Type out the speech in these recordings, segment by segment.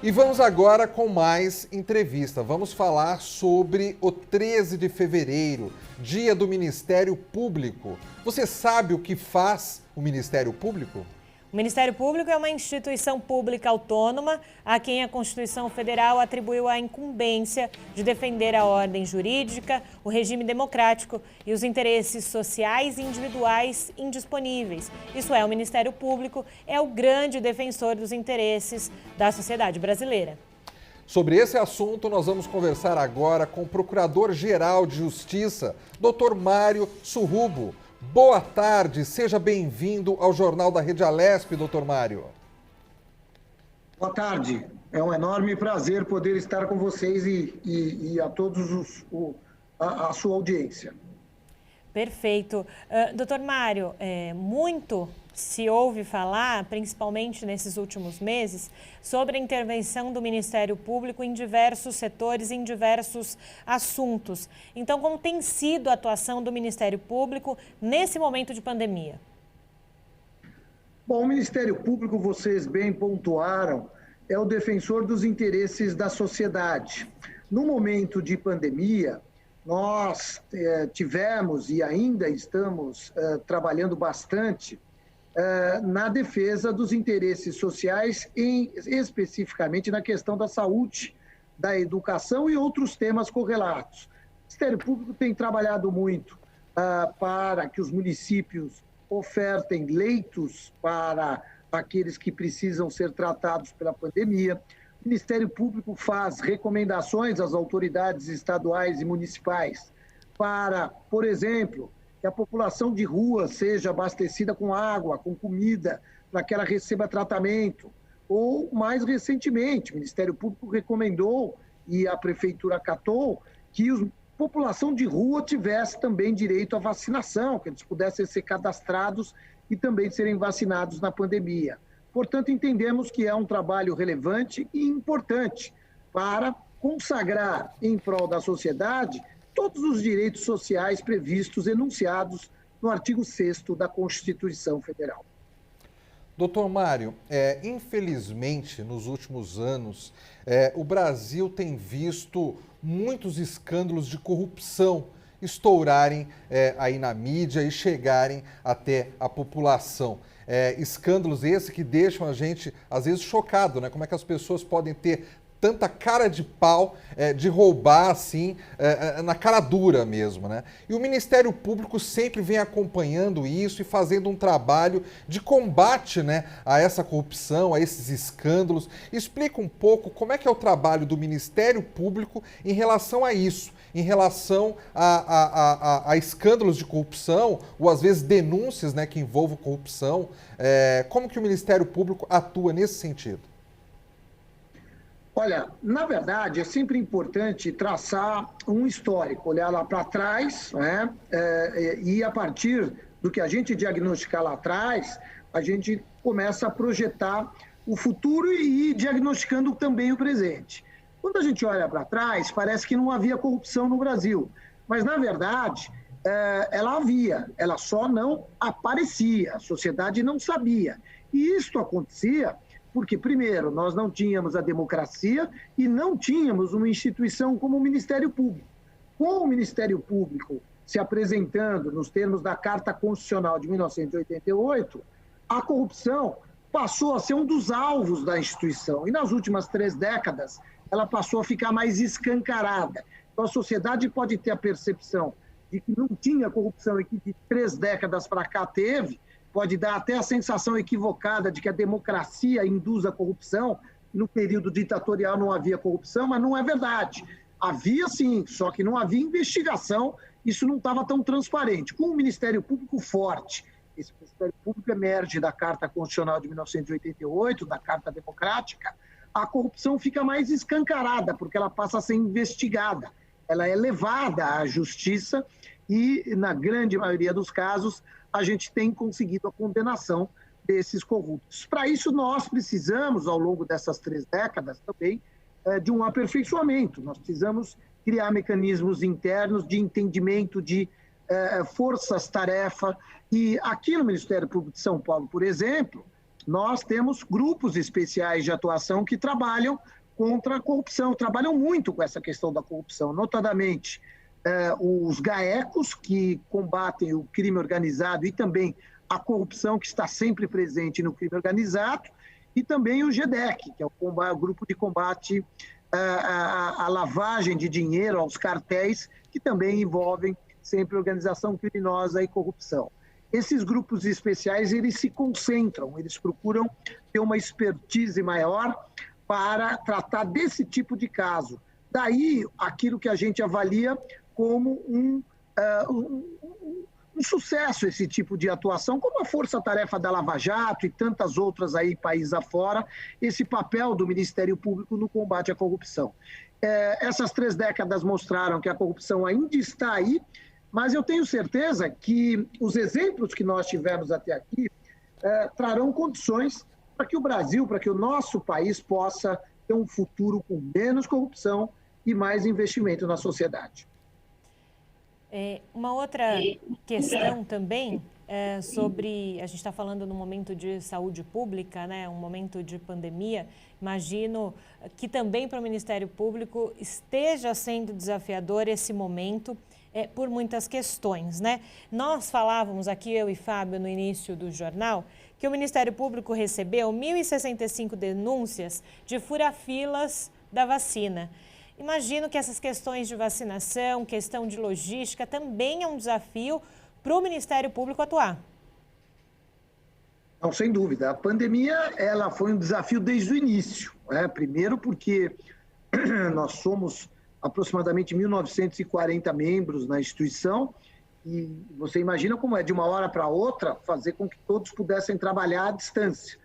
E vamos agora com mais entrevista. Vamos falar sobre o 13 de fevereiro, Dia do Ministério Público. Você sabe o que faz o Ministério Público? O Ministério Público é uma instituição pública autônoma a quem a Constituição Federal atribuiu a incumbência de defender a ordem jurídica, o regime democrático e os interesses sociais e individuais indisponíveis. Isso é, o Ministério Público é o grande defensor dos interesses da sociedade brasileira. Sobre esse assunto, nós vamos conversar agora com o Procurador-Geral de Justiça, Dr. Mário Surrubo. Boa tarde, seja bem-vindo ao Jornal da Rede Alesp, doutor Mário. Boa tarde, é um enorme prazer poder estar com vocês e a todos a sua audiência. Perfeito. Doutor Mário, muito se ouve falar, principalmente nesses últimos meses, sobre a intervenção do Ministério Público em diversos setores, em diversos assuntos. Então, como tem sido a atuação do Ministério Público nesse momento de pandemia? Bom, o Ministério Público, vocês bem pontuaram, é o defensor dos interesses da sociedade. No momento de pandemia, nós tivemos e ainda estamos trabalhando bastante na defesa dos interesses sociais, especificamente na questão da saúde, da educação e outros temas correlatos. O Ministério Público tem trabalhado muito para que os municípios ofertem leitos para aqueles que precisam ser tratados pela pandemia. O Ministério Público faz recomendações às autoridades estaduais e municipais para, por exemplo, que a população de rua seja abastecida com água, com comida, para que ela receba tratamento. Ou, mais recentemente, o Ministério Público recomendou, e a Prefeitura acatou, que a população de rua tivesse também direito à vacinação, que eles pudessem ser cadastrados e também serem vacinados na pandemia. Portanto, entendemos que é um trabalho relevante e importante para consagrar em prol da sociedade todos os direitos sociais previstos, enunciados no artigo 6º da Constituição Federal. Doutor Mário, infelizmente, nos últimos anos, o Brasil tem visto muitos escândalos de corrupção estourarem aí na mídia e chegarem até a população. Escândalos esses que deixam a gente, às vezes, chocado, né? Como é que as pessoas podem ter tanta cara de pau de roubar, assim, na cara dura mesmo, né? E o Ministério Público sempre vem acompanhando isso e fazendo um trabalho de combate, né, a essa corrupção, a esses escândalos. Explica um pouco como é que é o trabalho do Ministério Público em relação a isso, em relação a escândalos de corrupção, ou às vezes denúncias, né, que envolvam corrupção. Como que o Ministério Público atua nesse sentido? Olha, na verdade, é sempre importante traçar um histórico, olhar lá para trás, né? E a partir do que a gente diagnosticar lá atrás, a gente começa a projetar o futuro e ir diagnosticando também o presente. Quando a gente olha para trás, parece que não havia corrupção no Brasil, mas, na verdade, ela havia, ela só não aparecia, a sociedade não sabia. E isso acontecia porque, primeiro, nós não tínhamos a democracia e não tínhamos uma instituição como o Ministério Público. Com o Ministério Público se apresentando nos termos da Carta Constitucional de 1988, a corrupção passou a ser um dos alvos da instituição. E nas últimas 3 décadas, ela passou a ficar mais escancarada. Então, a sociedade pode ter a percepção de que não tinha corrupção e que de 3 décadas para cá teve, pode dar até a sensação equivocada de que a democracia induz a corrupção. No período ditatorial não havia corrupção, mas não é verdade. Havia sim, só que não havia investigação, isso não estava tão transparente. Com o Ministério Público forte, esse Ministério Público emerge da Carta Constitucional de 1988, da Carta Democrática, a corrupção fica mais escancarada, porque ela passa a ser investigada. Ela é levada à justiça e, na grande maioria dos casos, a gente tem conseguido a condenação desses corruptos. Para isso, nós precisamos, ao longo dessas 3 décadas também, de um aperfeiçoamento. Nós precisamos criar mecanismos internos de entendimento de forças-tarefa. E aqui no Ministério Público de São Paulo, por exemplo, nós temos grupos especiais de atuação que trabalham contra a corrupção, trabalham muito com essa questão da corrupção, notadamente os GAECOS, que combatem o crime organizado e também a corrupção que está sempre presente no crime organizado, e também o GDEC, que é o grupo de combate à lavagem de dinheiro, aos cartéis, que também envolvem sempre organização criminosa e corrupção. Esses grupos especiais, eles se concentram, eles procuram ter uma expertise maior para tratar desse tipo de caso. Daí, aquilo que a gente avalia como um sucesso, esse tipo de atuação, como a força-tarefa da Lava Jato e tantas outras aí, país afora, esse papel do Ministério Público no combate à corrupção. Essas 3 décadas mostraram que a corrupção ainda está aí, mas eu tenho certeza que os exemplos que nós tivemos até aqui trarão condições para que o Brasil, para que o nosso país possa ter um futuro com menos corrupção e mais investimento na sociedade. Uma outra questão também sobre, a gente está falando no momento de saúde pública, né, um momento de pandemia, imagino que também para o Ministério Público esteja sendo desafiador esse momento por muitas questões, né? Nós falávamos aqui, eu e Fábio, no início do jornal, que o Ministério Público recebeu 1.065 denúncias de fura-filas da vacina. Imagino que essas questões de vacinação, questão de logística, também é um desafio para o Ministério Público atuar. Não, sem dúvida. A pandemia ela foi um desafio desde o início. Primeiro porque nós somos aproximadamente 1.940 membros na instituição e você imagina como é de uma hora para outra fazer com que todos pudessem trabalhar à distância.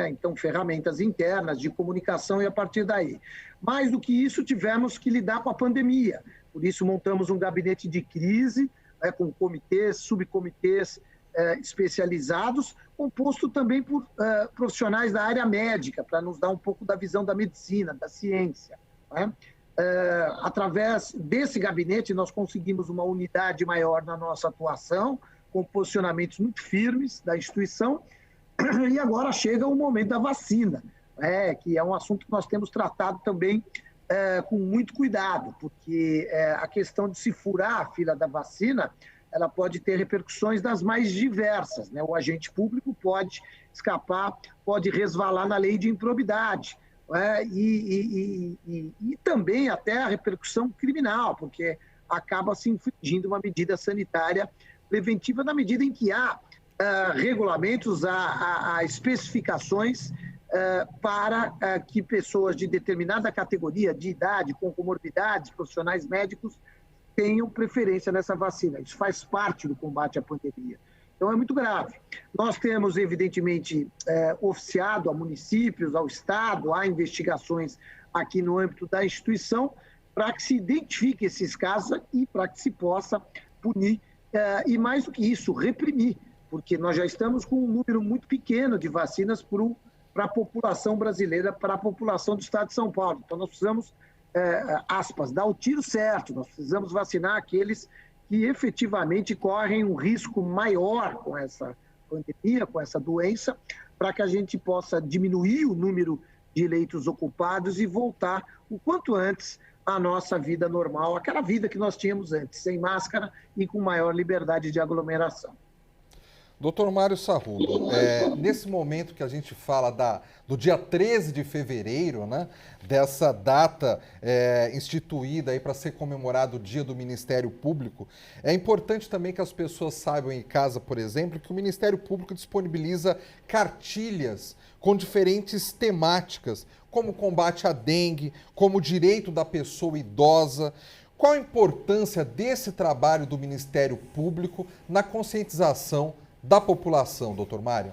Então, ferramentas internas de comunicação e a partir daí. Mais do que isso, tivemos que lidar com a pandemia. Por isso, montamos um gabinete de crise, com comitês, subcomitês especializados, composto também por profissionais da área médica, para nos dar um pouco da visão da medicina, da ciência. Através desse gabinete, nós conseguimos uma unidade maior na nossa atuação, com posicionamentos muito firmes da instituição. E agora chega o momento da vacina, que é um assunto que nós temos tratado também com muito cuidado, porque a questão de se furar a fila da vacina, ela pode ter repercussões das mais diversas. O agente público pode escapar, pode resvalar na lei de improbidade, e também até a repercussão criminal, porque acaba se infringindo uma medida sanitária preventiva na medida em que há regulamentos, há especificações para que pessoas de determinada categoria de idade, com comorbidades, profissionais médicos, tenham preferência nessa vacina. Isso faz parte do combate à pandemia. Então, é muito grave. Nós temos, evidentemente, oficiado a municípios, ao Estado, há investigações aqui no âmbito da instituição para que se identifique esses casos e para que se possa punir e, mais do que isso, reprimir, porque nós já estamos com um número muito pequeno de vacinas para a população brasileira, para a população do estado de São Paulo. Então, nós precisamos, aspas, dar o tiro certo, nós precisamos vacinar aqueles que efetivamente correm um risco maior com essa pandemia, com essa doença, para que a gente possa diminuir o número de leitos ocupados e voltar o quanto antes à nossa vida normal, aquela vida que nós tínhamos antes, sem máscara e com maior liberdade de aglomeração. Doutor Mário Sarrulo, nesse momento que a gente fala do dia 13 de fevereiro, né, dessa data instituída para ser comemorado o Dia do Ministério Público, é importante também que as pessoas saibam em casa, por exemplo, que o Ministério Público disponibiliza cartilhas com diferentes temáticas, como combate à dengue, como direito da pessoa idosa. Qual a importância desse trabalho do Ministério Público na conscientização da população, doutor Mário?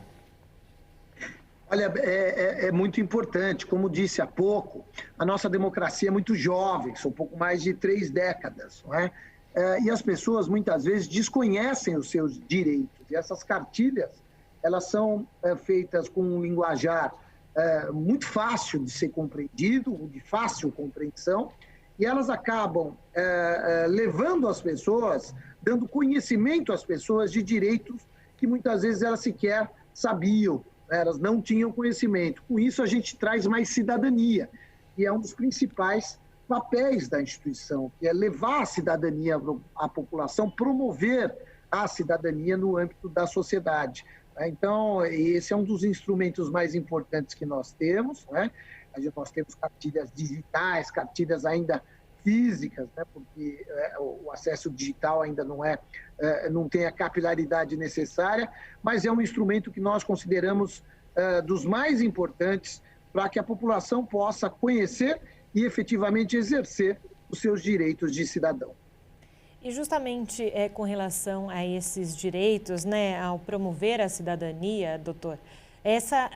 Olha, é muito importante. Como disse há pouco, a nossa democracia é muito jovem, são um pouco mais de 3 décadas, não é? E as pessoas, muitas vezes, desconhecem os seus direitos. E essas cartilhas, elas são feitas com um linguajar muito fácil de ser compreendido, de fácil compreensão, e elas acabam levando as pessoas, dando conhecimento às pessoas de direitos que muitas vezes elas sequer sabiam né? Elas não tinham conhecimento. Com isso, a gente traz mais cidadania, e é um dos principais papéis da instituição, que é levar a cidadania à população, promover a cidadania no âmbito da sociedade. Então, esse é um dos instrumentos mais importantes que nós temos, né? Nós temos cartilhas digitais, cartilhas ainda físicas, né? Porque o acesso digital ainda não tem a capilaridade necessária, mas é um instrumento que nós consideramos dos mais importantes para que a população possa conhecer e efetivamente exercer os seus direitos de cidadão. E justamente com relação a esses direitos, né, ao promover a cidadania, doutor,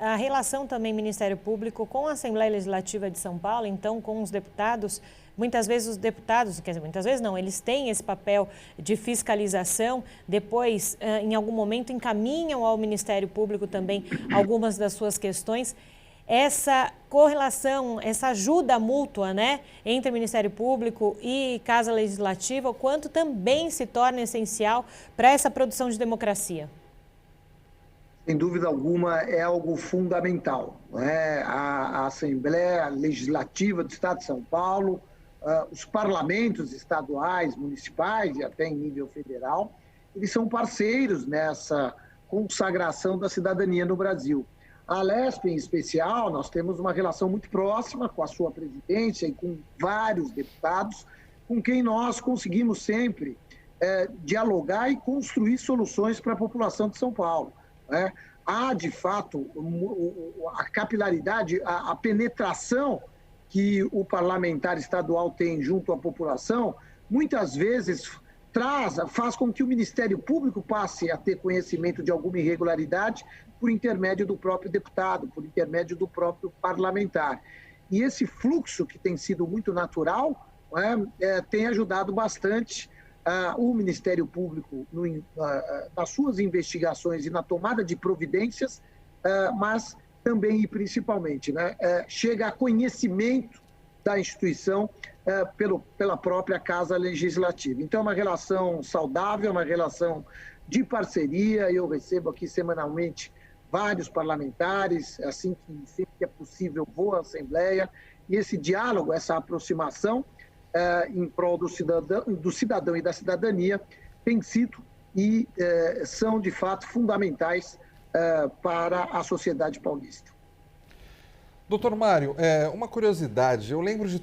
a relação também Ministério Público com a Assembleia Legislativa de São Paulo, então com os deputados, muitas vezes os deputados, quer dizer, muitas vezes não, eles têm esse papel de fiscalização, depois, em algum momento, encaminham ao Ministério Público também algumas das suas questões. Essa correlação, essa ajuda mútua, né, entre o Ministério Público e Casa Legislativa, o quanto também se torna essencial para essa produção de democracia? Sem dúvida alguma, é algo fundamental, né? A Assembleia Legislativa do Estado de São Paulo, os parlamentos estaduais, municipais e até em nível federal, eles são parceiros nessa consagração da cidadania no Brasil. A Alesp, em especial, nós temos uma relação muito próxima com a sua presidência e com vários deputados, com quem nós conseguimos sempre dialogar e construir soluções para a população de São Paulo, né? Há, de fato, a capilaridade, a penetração que o parlamentar estadual tem junto à população, muitas vezes faz com que o Ministério Público passe a ter conhecimento de alguma irregularidade por intermédio do próprio deputado, por intermédio do próprio parlamentar. E esse fluxo, que tem sido muito natural, tem ajudado bastante o Ministério Público nas suas investigações e na tomada de providências, mas também e principalmente, né, chega a conhecimento da instituição pela própria Casa Legislativa. Então, é uma relação saudável, uma relação de parceria. Eu recebo aqui semanalmente vários parlamentares, assim que sempre que é possível vou à Assembleia, e esse diálogo, essa aproximação em prol do cidadão e da cidadania tem sido e são, de fato, fundamentais para a sociedade paulista. Doutor Mário, uma curiosidade, eu lembro de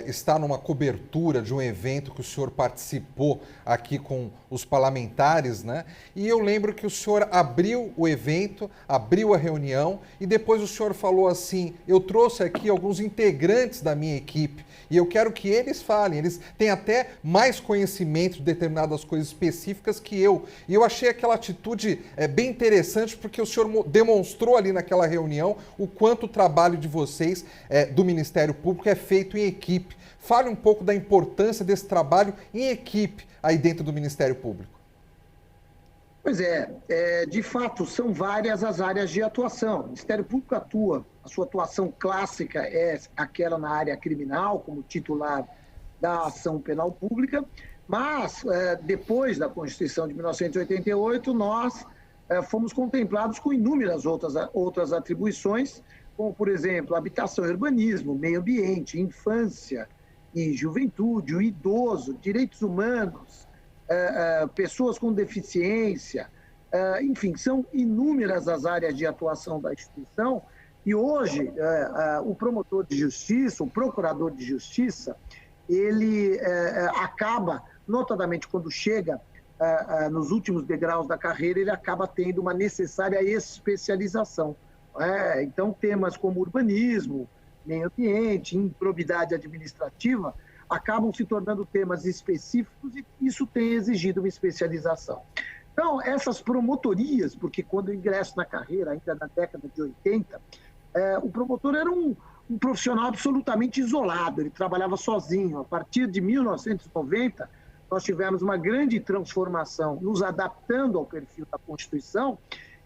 estar numa cobertura de um evento que o senhor participou aqui com os parlamentares, né? E eu lembro que o senhor abriu o evento, abriu a reunião e depois o senhor falou assim, eu trouxe aqui alguns integrantes da minha equipe e eu quero que eles falem, eles têm até mais conhecimento de determinadas coisas específicas que eu. E eu achei aquela atitude bem interessante porque o senhor demonstrou ali naquela reunião o quanto o trabalho de vocês, do Ministério Público, é feito em equipe. Fale um pouco da importância desse trabalho em equipe aí dentro do Ministério Público. Pois de fato, são várias as áreas de atuação. O Ministério Público atua, a sua atuação clássica é aquela na área criminal, como titular da ação penal pública, mas depois da Constituição de 1988, nós fomos contemplados com inúmeras outras atribuições, como, por exemplo, habitação e urbanismo, meio ambiente, infância e juventude, o idoso, direitos humanos, pessoas com deficiência, enfim, são inúmeras as áreas de atuação da instituição e hoje o promotor de justiça, o procurador de justiça, ele acaba, notadamente quando chega nos últimos degraus da carreira, ele acaba tendo uma necessária especialização. Então, temas como urbanismo, meio ambiente, improbidade administrativa, acabam se tornando temas específicos e isso tem exigido uma especialização. Então, essas promotorias, porque quando eu ingresso na carreira, ainda na década de 80, o promotor era um profissional absolutamente isolado, ele trabalhava sozinho. A partir de 1990, nós tivemos uma grande transformação, nos adaptando ao perfil da Constituição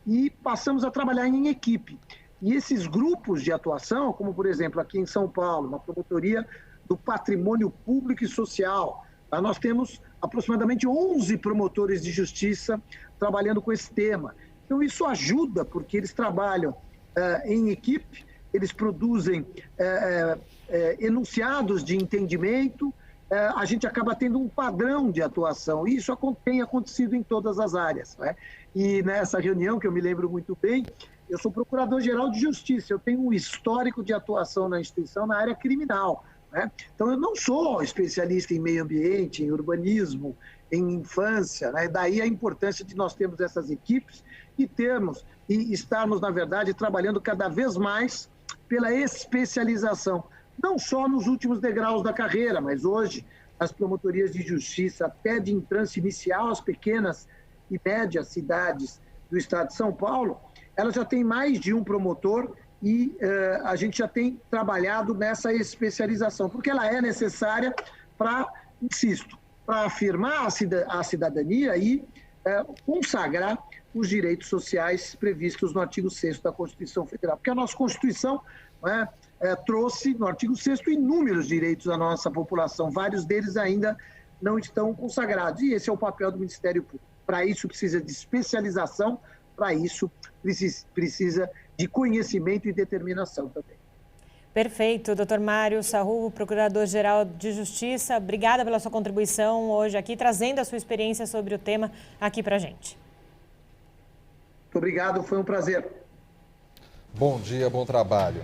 e passamos a trabalhar em equipe. E esses grupos de atuação, como por exemplo aqui em São Paulo, uma promotoria do patrimônio público e social, lá nós temos aproximadamente 11 promotores de justiça trabalhando com esse tema. Então, isso ajuda, porque eles trabalham em equipe, eles produzem enunciados de entendimento, a gente acaba tendo um padrão de atuação, e isso tem acontecido em todas as áreas, né? E nessa reunião, que eu me lembro muito bem, eu sou procurador-geral de justiça, eu tenho um histórico de atuação na instituição na área criminal, né? Então, eu não sou especialista em meio ambiente, em urbanismo, em infância, né? Daí a importância de nós termos essas equipes e estarmos, na verdade, trabalhando cada vez mais pela especialização, não só nos últimos degraus da carreira, mas hoje as promotorias de justiça, até de entrância inicial, as pequenas e médias cidades do estado de São Paulo, elas já têm mais de um promotor e a gente já tem trabalhado nessa especialização, porque ela é necessária para, insisto, para afirmar a cidadania e consagrar os direitos sociais previstos no artigo 6º da Constituição Federal. Porque a nossa Constituição trouxe, no artigo 6º, inúmeros direitos à nossa população. Vários deles ainda não estão consagrados. E esse é o papel do Ministério Público. Para isso precisa de especialização, para isso precisa de conhecimento e determinação também. Perfeito, doutor Mário Sarrubo, Procurador-Geral de Justiça. Obrigada pela sua contribuição hoje aqui, trazendo a sua experiência sobre o tema aqui para a gente. Muito obrigado, foi um prazer. Bom dia, bom trabalho.